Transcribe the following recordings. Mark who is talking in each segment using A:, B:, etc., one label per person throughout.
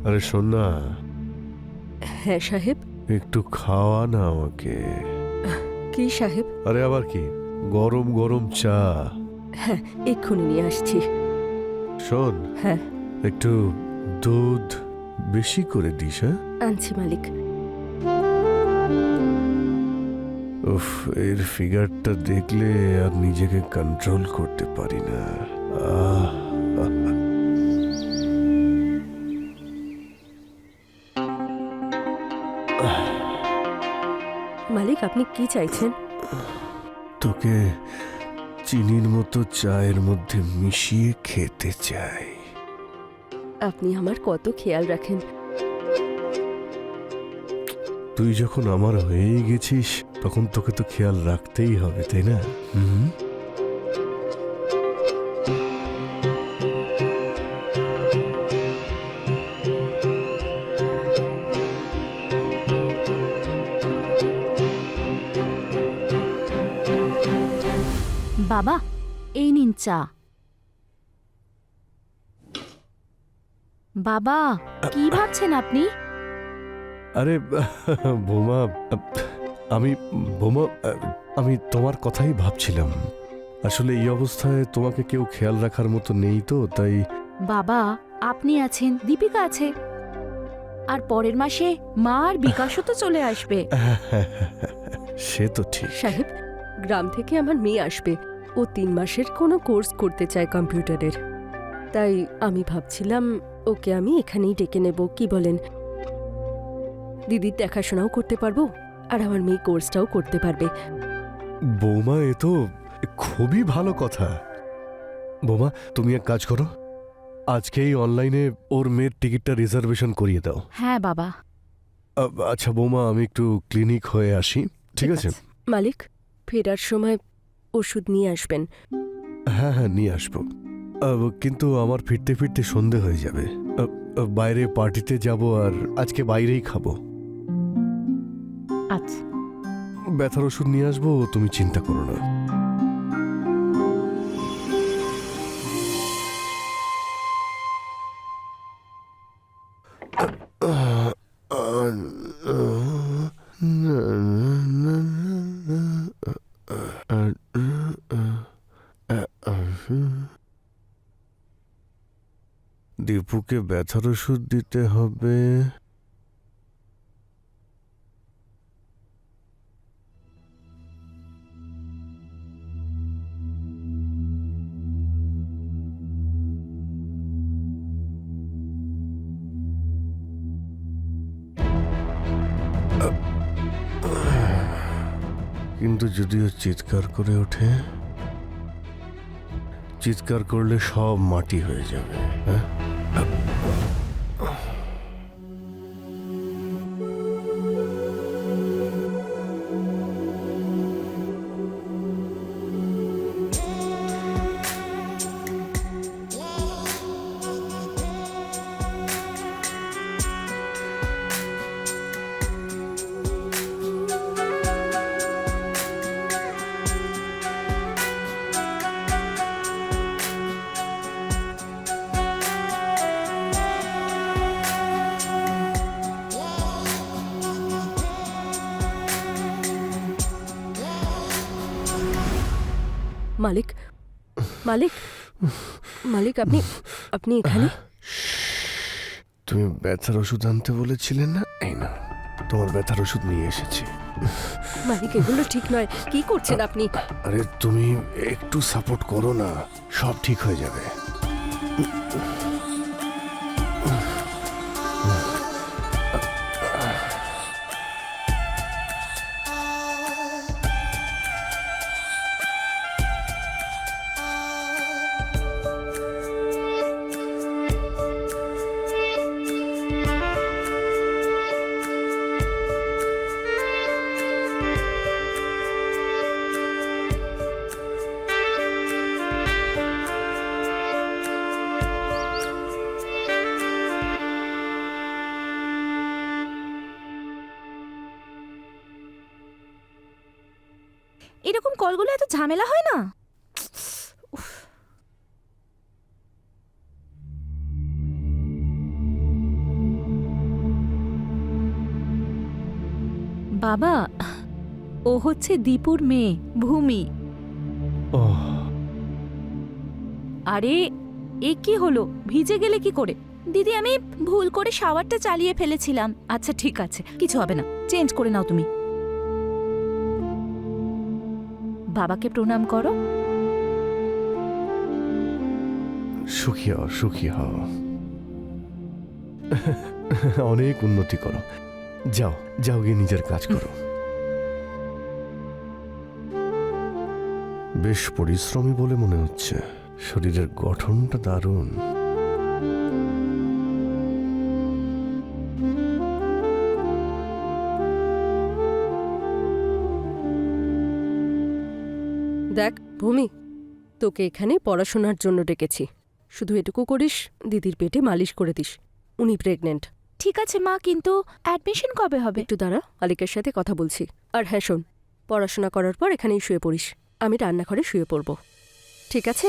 A: আরে শোন না,
B: হ্যাঁ সাহেব।
A: একটু খাওয়া না আমাকে।
B: কি সাহেব?
A: আরে আবার কি, গরম গরম চা।
B: হ্যাঁ, এক্ষুনি নিয়ে আসছি।
A: শোন,
B: হ্যাঁ
A: একটু দুধ বেশি করে দিস। হ্যাঁ,
B: আনছি মালিক।
A: উফ, এর ফিগারটা দেখলে আর নিজেকে কন্ট্রোল করতে পারি না। আহ,
B: মালিক আপনি কি চাইছেন?
A: তোকে চিনির মতো চায়ের মধ্যে মিশিয়ে খেতে চাই।
B: আপনি আমার কত খেয়াল রাখেন।
A: তুই যখন আমার হয়েই গেছিস তখন তোকে তো খেয়াল রাখতেই হবে, তাই না? হুম।
C: বাবা, এই নিন চা। বাবা, কি ভাবছেন আপনি?
A: আরে বোমা, আমি বোমা, আমি তোমার কথাই ভাবছিলাম। আসলে এই অবস্থায় তোমাকে কেউ খেয়াল রাখার মতো নেই, তো তাই।
C: বাবা, আপনি আছেন, দীপিকা আছে, আর পরের মাসে মা আর বিকাশও তো চলে আসবে।
A: সে তো ঠিক।
B: সাহেব, গ্রাম থেকে আমার মেয়ে আসবে। ও 3 মাসের কোনো কোর্স করতে চায় কম্পিউটারের। তাই আমি ভাবছিলাম ওকে আমি এখানেই ডেকে নেব, কি বলেন? দিদির দেখাশোনাও করতে পারবো আর আমার মেয়ে কোর্সটাও করতে পারবে।
A: বৌমা, এ তো খুবই ভালো কথা। বৌমা, তুমি এক কাজ করো, আজকেই অনলাইনে ওর মেয়ের টিকিটটা রিজার্ভেশন করিয়ে দাও।
C: হ্যাঁ বাবা।
A: আচ্ছা বৌমা, আমি একটু ক্লিনিক হয়ে আসি, ঠিক আছে?
B: মালিক, ফেরার সময় ওষুধ নিয়ে আসবেন।
A: হ্যাঁ হ্যাঁ, নিয়ে আসবো। কিন্তু আমার ফিরতে ফিরতে সন্ধে হয়ে যাবে। বাইরে পার্টিতে যাব, আর আজকে বাইরেই খাবো।
C: আচ্ছা।
A: ব্যথার ওষুধ নিয়ে আসবো, তুমি চিন্তা করো না। দীপুকে ব্যথার ওষুধ দিতে হবে। কিন্তু যদিও চিৎকার করে ওঠে, চিৎকার করলে সব মাটি হয়ে যাবে। হ্যাঁ,
B: মালিক, মালিক, মালিক, আপনি আপনি এখানে?
A: তুমি ব্যথার ওষুধ আনতে বলেছিলে না? এই না, তোমার ব্যথার ওষুধ নিয়ে এসেছি।
B: মালিক, এগুলো ঠিক নয়। কি করছেন আপনি?
A: আরে তুমি একটু সাপোর্ট করো না, সব ঠিক হয়ে যাবে।
C: এরকম কলগুলো এত ঝামেলা হয় না। বাবা, ও হচ্ছে দীপুর মেয়ে ভূমি।
A: ও
C: আরে এ কি হলো, ভিজে গেলে কি করে? দিদি, আমি ভুল করে শাওয়ারটা চালিয়ে ফেলেছিলাম। আচ্ছা ঠিক আছে, কিছু হবে না, চেঞ্জ করে নাও তুমি। বাবাকে প্রণাম করো।
A: সুখী হও, সুখী হও। অনেক উন্নতি করো। যাও যাও, গিয়ে নিজের কাজ করো। বেশ পরিশ্রমী বলে মনে হচ্ছে, শরীরের গঠনটা দারুণ।
B: দেখ ভূমি, তোকে এখানে পড়াশোনার জন্য ডেকেছি। শুধু এটুকু করিস, দিদির পেটে মালিশ করে দিস। উনি প্রেগনেন্ট।
C: ঠিক আছে মা, কিন্তু অ্যাডমিশন কবে হবে?
B: একটু দাঁড়া, মালিকের সাথে কথা বলছি। আর হ্যাঁ শোন, পড়াশোনা করার পর এখানেই শুয়ে পড়িস। আমি রান্নাঘরে শুয়ে পড়ব, ঠিক আছে?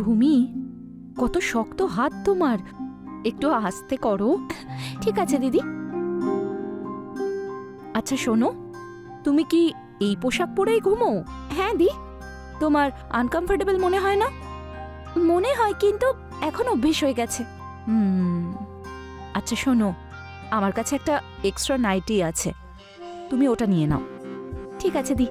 C: ভূমি, কত শক্ত হাত তোমার, একটু আস্তে করো। ঠিক আছে দিদি। আচ্ছা শোনো, তুমি কি এই পোশাক পরেই ঘুমো? হ্যাঁ দি, তোমার আনকমফোর্টেবল মনে হয় না? মনে হয়, কিন্তু এখন অভ্যেস হয়ে গেছে। আচ্ছা শোনো, আমার কাছে একটা এক্সট্রা নাইটি আছে, তুমি ওটা নিয়ে নাও। ঠিক আছে দি।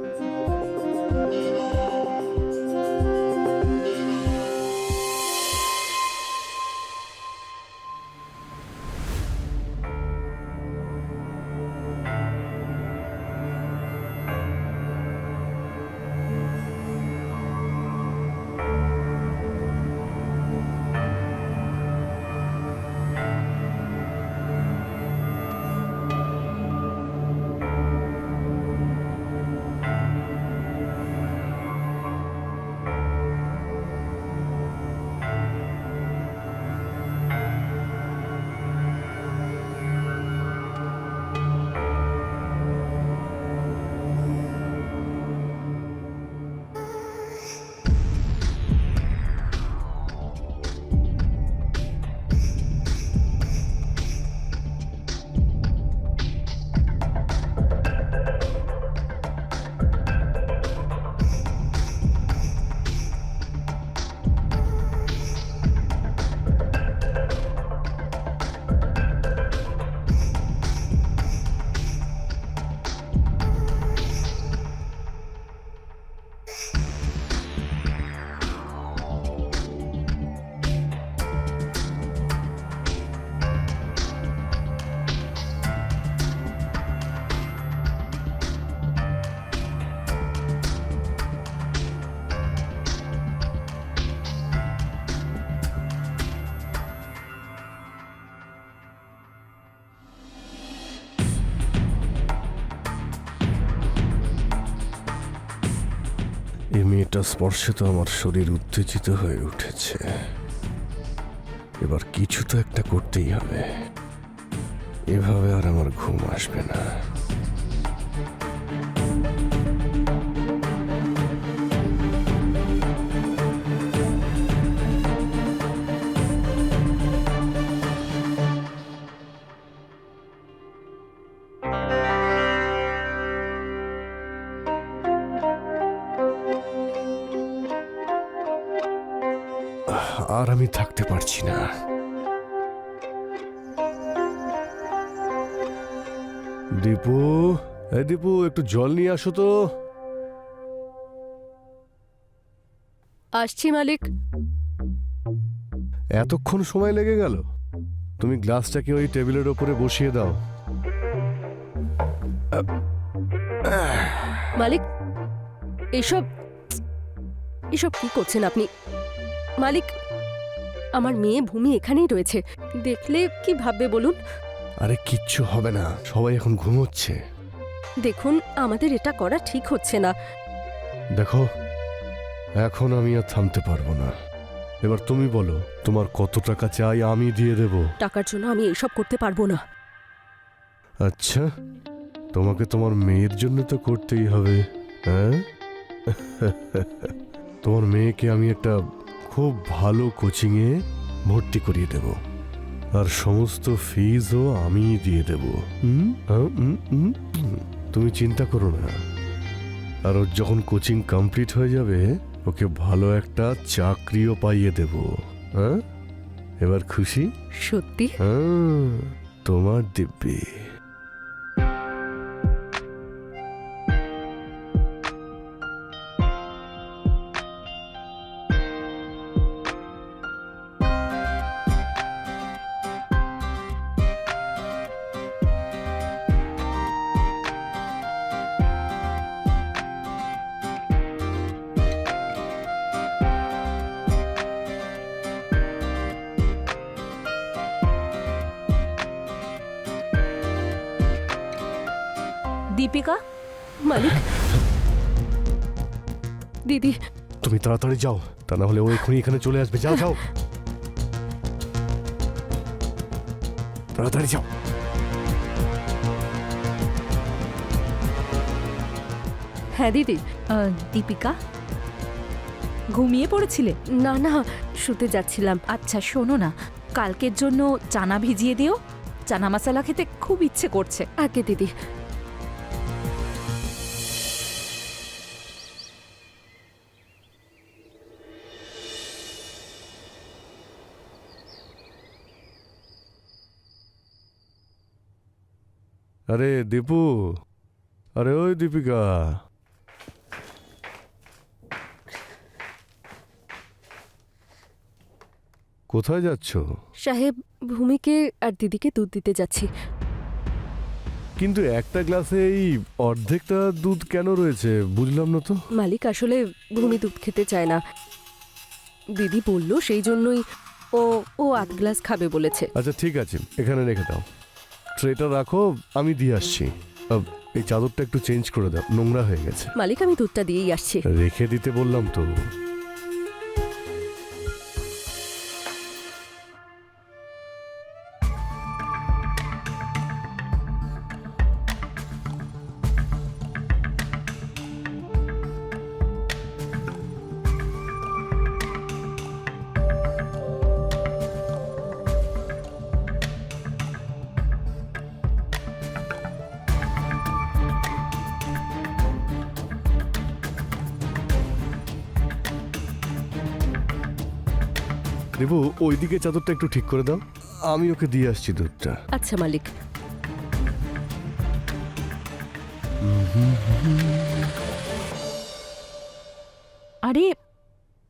A: এই মেয়েটার স্পর্শে তো আমার শরীর উত্তেজিত হয়ে উঠেছে। এবার কিছু তো একটা করতেই হবে, এভাবে আর আমার ঘুম আসবে না। আর আমি থাকতে পারছি না। দীপু, দীপু, একটু জল নিয়ে আসো তো।
B: আসছি মালিক।
A: এতক্ষণ সময় লেগে গেল? তুমি গ্লাসটাকে ওই টেবিলের ওপরে বসিয়ে দাও।
B: মালিক, এসব এসব কি করছেন আপনি? মালিক, আমার মেয়ে ভূমি এখানেই রয়েছে, দেখলে কি ভাববে বলুন?
A: আরে কিচ্ছু হবে না, সবাই এখন ঘুমোচ্ছে।
B: দেখুন, আমাদের এটা করা ঠিক হচ্ছে না।
A: দেখো, এখন আমি আর থামতে পারবো না। এবার তুমি বলো, তোমার কত টাকা চাই, আমি দিয়ে দেব।
B: টাকার জন্য আমি এসব করতে পারবো না।
A: আচ্ছা, তোমাকে তোমার মেয়ের জন্য তো করতেই হবে, হ্যাঁ? তোমার মেয়েকে আমি একটা খুব ভালো কোচিংয়ে ভর্তি করিয়ে দেব, আর সমস্ত ফিজও আমিই দিয়ে দেব। তুমি চিন্তা করো না। আর ওর যখন কোচিং কমপ্লিট হয়ে যাবে, ওকে ভালো একটা চাকরিও পাইয়ে দেব। হ্যাঁ, এবার খুশি?
B: সত্যি?
A: হ্যাঁ, তোমার দিব্যি।
C: দীপিকা,
B: মালিক, দিদি,
A: তুমি তাড়াতাড়ি যাও, তা না হলে ও এখনই এখানে চলে আসবে। যাও যাও, তাড়াতাড়ি যাও।
B: হ্যাঁ দিদি।
C: দীপিকা, ঘুমিয়ে পড়েছিলে?
B: না না, শুতে যাচ্ছিলাম।
C: আচ্ছা শোনো না, কালকের জন্য চানা ভিজিয়ে দিও, চানা মশলা খেতে খুব ইচ্ছে করছে।
B: আগে দিদি।
A: আরে দীপু, আরে ওই দীপিকা, কোথায় যাচ্ছ?
B: সাহেব, ভূমিকে আর দিদিকে দুধ দিতে যাচ্ছি।
A: কিন্তু একটা গ্লাসে এই অর্ধেকটা দুধ কেন রয়েছে বুঝলাম না তো।
B: মালিক, আসলে ভূমি দুধ খেতে চায় না, দিদি বলল, সেই জন্যই ও ও আধ গ্লাস খাবে বলেছে।
A: আচ্ছা ঠিক আছে, এখানে রেখে দাও। ট্রেটা রাখো, আমি দিয়ে আসছি। এই চাদরটা একটু চেঞ্জ করে দাও, নোংরা হয়ে গেছে।
B: মালিক, আমি দুধটা দিয়েই আসছি।
A: রেখে দিতে বললাম তো। দেবু, ওইদিকে চাদরটা একটু ঠিক করে দাও, আমি ওকে দিয়ে আসছি দুধটা।
B: আচ্ছা মালিক।
C: আরে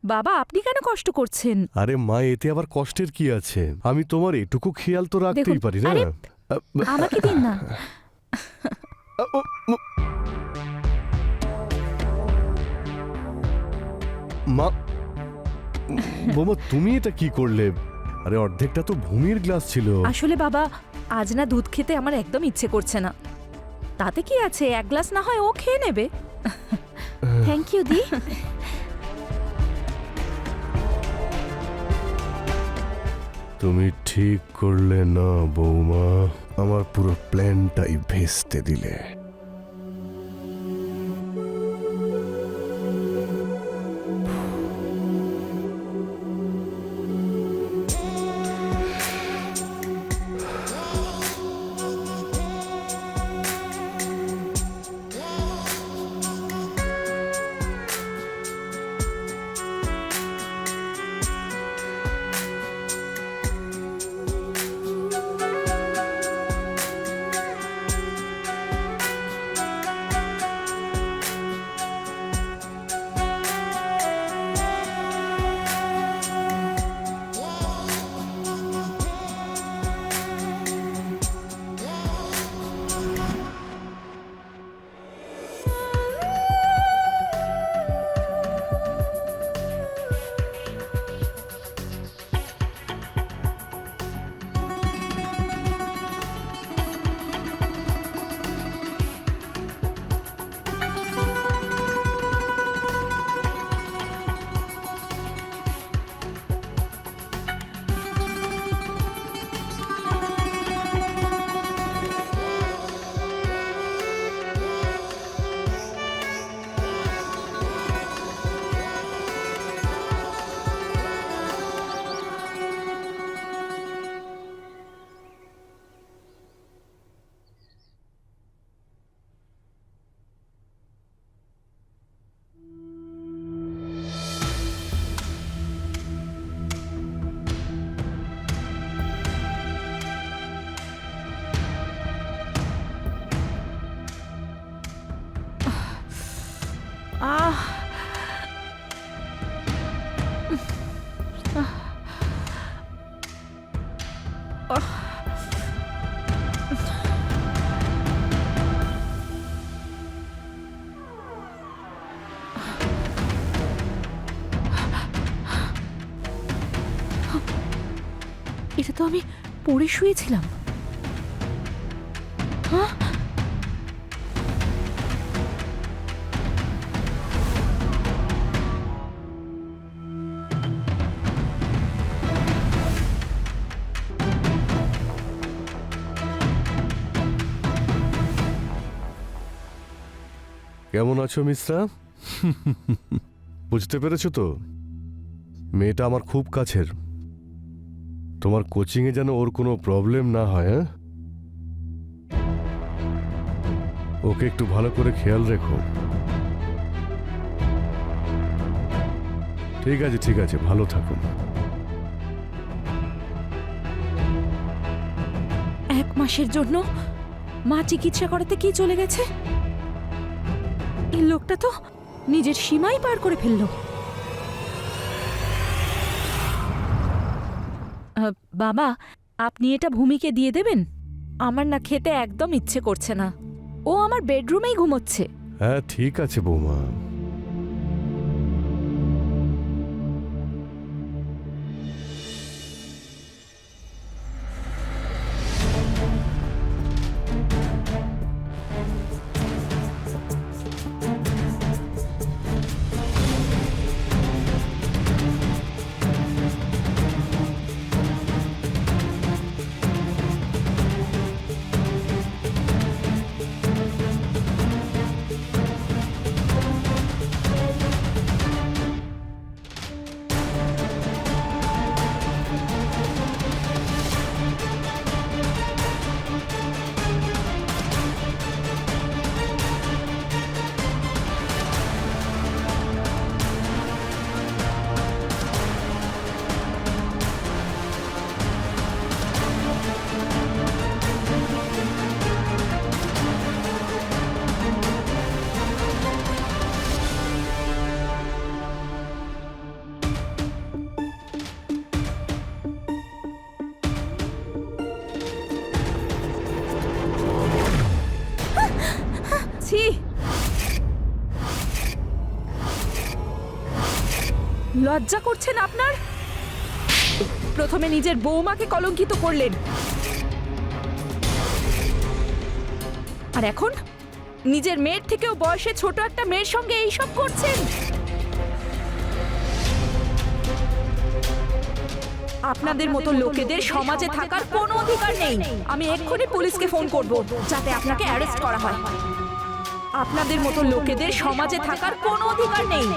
C: বাবা, আপনি কেন কষ্ট করছেন?
A: আরে মা, এতে আবার কষ্টের কি আছে? আমি তোমার এটুকু খেয়াল তো রাখতেই
C: দেখুন,
A: পারি না।
C: আরে, আমাকে দিন না।
A: মা, বোমা, তুমি এটা কি করলে? আরে অর্ধেকটা তো ভূমির গ্লাস ছিল।
C: আসলে বাবা, আজ না দুধ খেতে আমার একদম ইচ্ছে করছে না। তাতে কি আছে, এক গ্লাস না হয় ও খেয়ে নেবে। থ্যাংক ইউ দি।
A: তুমি ঠিক করলে না বৌমা, আমার পুরো প্ল্যানটাই ভেস্তে দিলে।
C: আমি পড়ে শুয়েছিলাম। হ্যাঁ,
A: কেমন আছো মিশ্রা? বুঝতে পেরেছো তো, মেয়েটা আমার খুব কাছের। তোমার কোচিংয়ে যেন ওর কোনো প্রবলেম না হয়। হ্যাঁ, ওকে একটু ভালো করে খেয়াল রেখো। ঠিক আছে, ঠিক আছে, ভালো থাকো।
C: 1 মাসের জন্য মা চিকিৎসা করাতে কি চলে গেছে? এই লোকটা তো নিজের সীমাই পার করে ফেললো। বাবা, আপনি এটা ভূমিকে দিয়ে দেবেন? আমার না খেতে একদম ইচ্ছে করছে না। ও আমার বেডরুমেই ঘুমোচ্ছে।
A: হ্যাঁ, ঠিক আছে বৌমা।
C: ছি, লজ্জা করছে না আপনার? প্রথমে নিজের বৌমাকে কলঙ্কিত করলেন, আর এখন নিজের মেয়ের থেকেও বয়সে ছোট একটা মেয়ের সঙ্গে এইসব করছেন। আপনাদের মতো লোকেদের সমাজে থাকার কোনো অধিকার নেই। আমি এক্ষুনি পুলিশকে ফোন করব, যাতে আপনাকে অ্যারেস্ট করা হয়। আপনাদের মতো লোকেদের সমাজে থাকার কোনো অধিকার নেই।